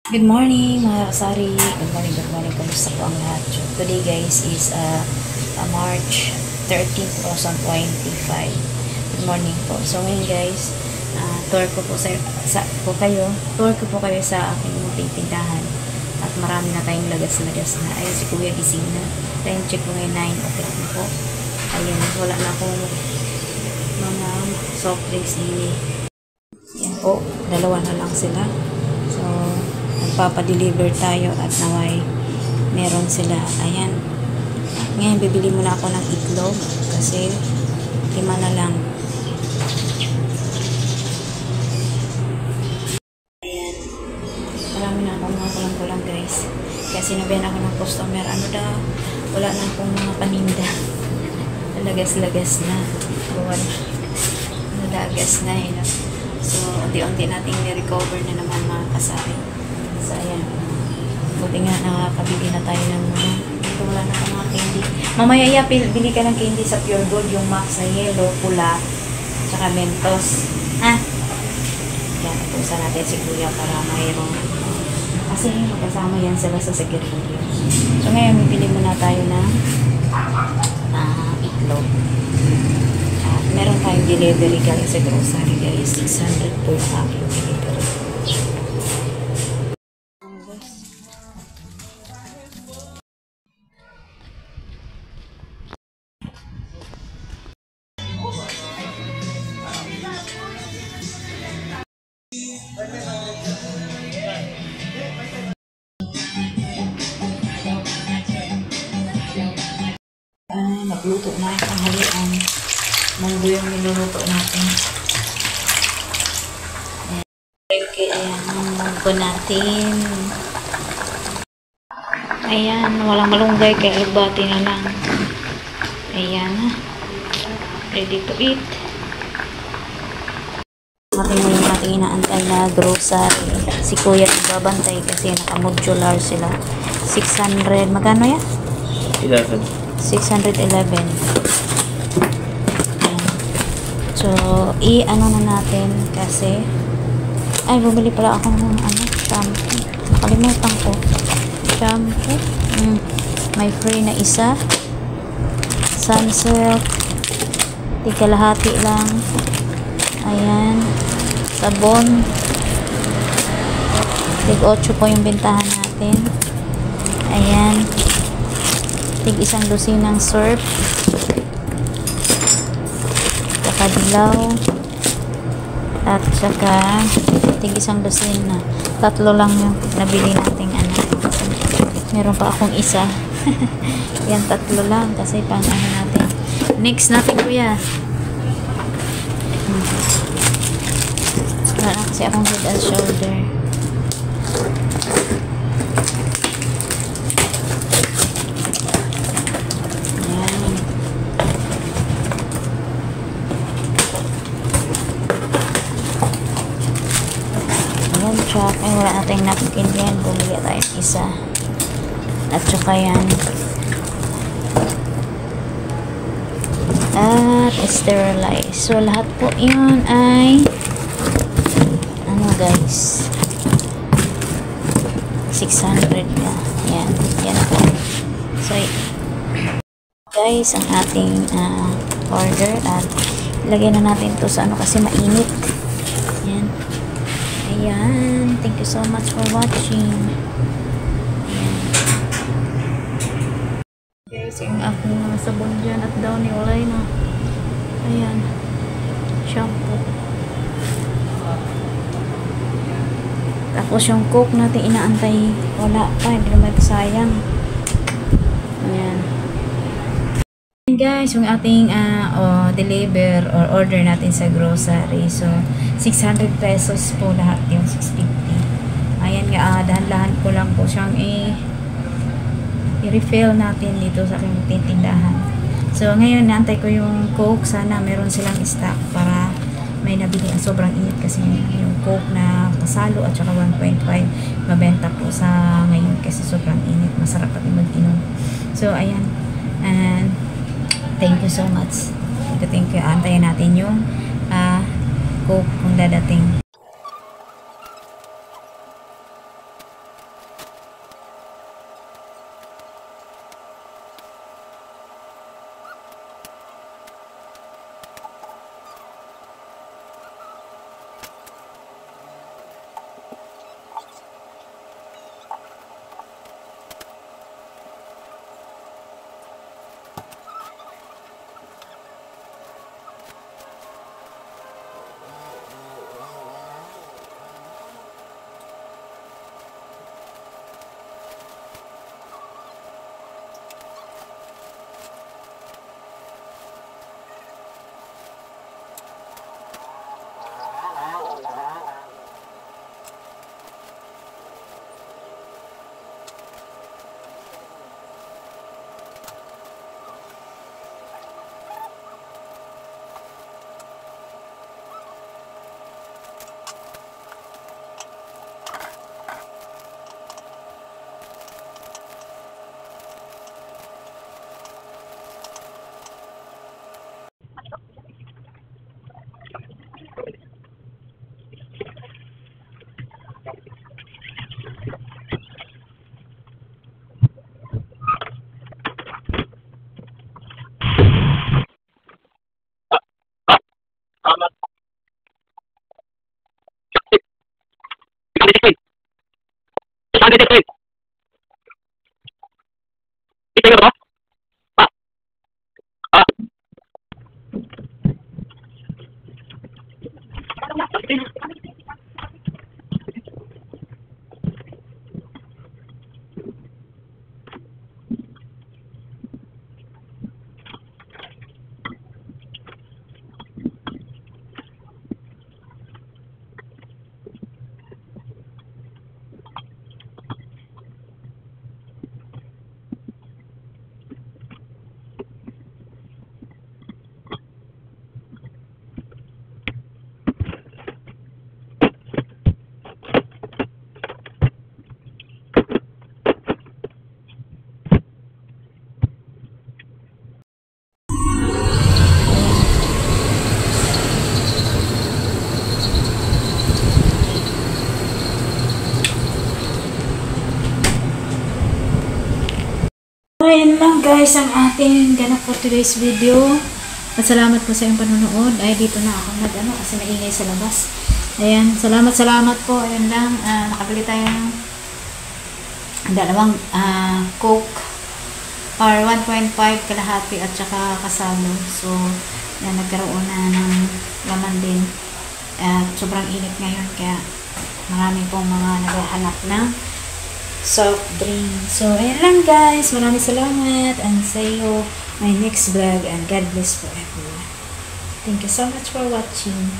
Good morning mga kasari. Good morning, good morning. Kamusta po ang lahat? Today guys is March 13, 2025. Good morning po. So ngayon guys, tour ko po Tour ko po kayo sa aking munting tindahan. At marami na tayong lagas-lagas na. Ayun si Kuya gising na. Time check ko ngayon 9 o'clock na po. Ayun, wala na akong mga soft drinks din. Yan po, dalawa na lang sila. So, nagpapadeliver tayo at naway meron sila. Ayan. Ngayon, bibili muna ako ng itlog kasi 5 na lang. Ayan. Marami na akong mga kulang-kulang guys. Kaya sinabihan ako ng customer, ano daw, wala na akong mga paninda. Lagas-lagas na. Nalagas na eh. So, unti-unti nating ni-recover na naman mga kasari. So, ayan. Buti nga nakakabili na tayo ng dito wala na pa mga candy. Mamaya bili ka ng candy sa Pure Gold, yung Max na yellow, pula, tsaka Mentos. Ha? Yan, utusan natin si Kuya para mayroong. Kasi magkasama yan sila sa security. So, ngayon, bibili muna tayo ng itlog. Meron tayong delivery galing sa grocery guys. 600 per aking delivery. Nagluto na yung tanghalian. Munggo yung niluluto natin. Ayan, munggo natin. Ayan, walang malunggay kaya alugbati na lang. Ayan, ready to eat. Ating inaantay na grocery. Si Kuya nagbabantay kasi naka-modular sila. 600, magkano yan? 611. So, i-ano na natin kasi ay, bumili pala ako ng shampoo. Nakalimutan ko. Shampoo. May free na isa. Sunsilk. Tig-kalahati lang. Ayan. Sabon. Tig-8 po yung bintahan natin. Ayan. Tig-1 dosinang surf. Dilaw at saka tig-1 dosin na. 3 lang yung nabili nating meron pa akong isa. Yan 3 lang kasi pang natin. Next natin Kuya. Wala kasi akong head and shoulder. Ay, wala natin napkin yan. Bumili tayo isa. At saka yan. At sterilize. So, lahat po yun ay guys 600 na. Yan. Yan po. So, guys, ang ating order at ilagay na natin to sa kasi mainit. Yan. Ayan. Thank you so much for watching. Ayan. Guys, yung aking mga sabon dyan at Downy Olay na. Ayan. Shampoo. Tapos yung Coke natin inaantay. Wala pa. Hindi naman sayang. Ayan. Guys, yung ating deliver or order natin sa grocery. So, 600 pesos po lahat yung 650. Ayan nga, dahan-dahan ko lang po siyang i-refill natin dito sa aking tindahan. So, ngayon, naantay ko yung Coke. Sana meron silang stock para may nabili. Sobrang init kasi yung Coke na kasalo at saka 1.5 mabenta po sa ngayon kasi sobrang init. Masarap pati mag-inom. So, ayan. And, thank you so much. Thank you. Antayin natin yung Coke kung dadating. Ayan lang guys ang ating ganap for today's video. At salamat po sa iyong panonood. Ay dito na ako kasi maingay sa labas. Ayan, salamat po. Ayan lang, nakabili tayo ng dalawang Coke or 1.5 kalahati at saka kasalo. So, yan, nagkaroon na ng laman din. At sobrang init ngayon kaya marami pong mga naghahanap ng soft drink. So, ayan lang guys. Maraming salamat and see you my next vlog and God bless for everyone. Thank you so much for watching.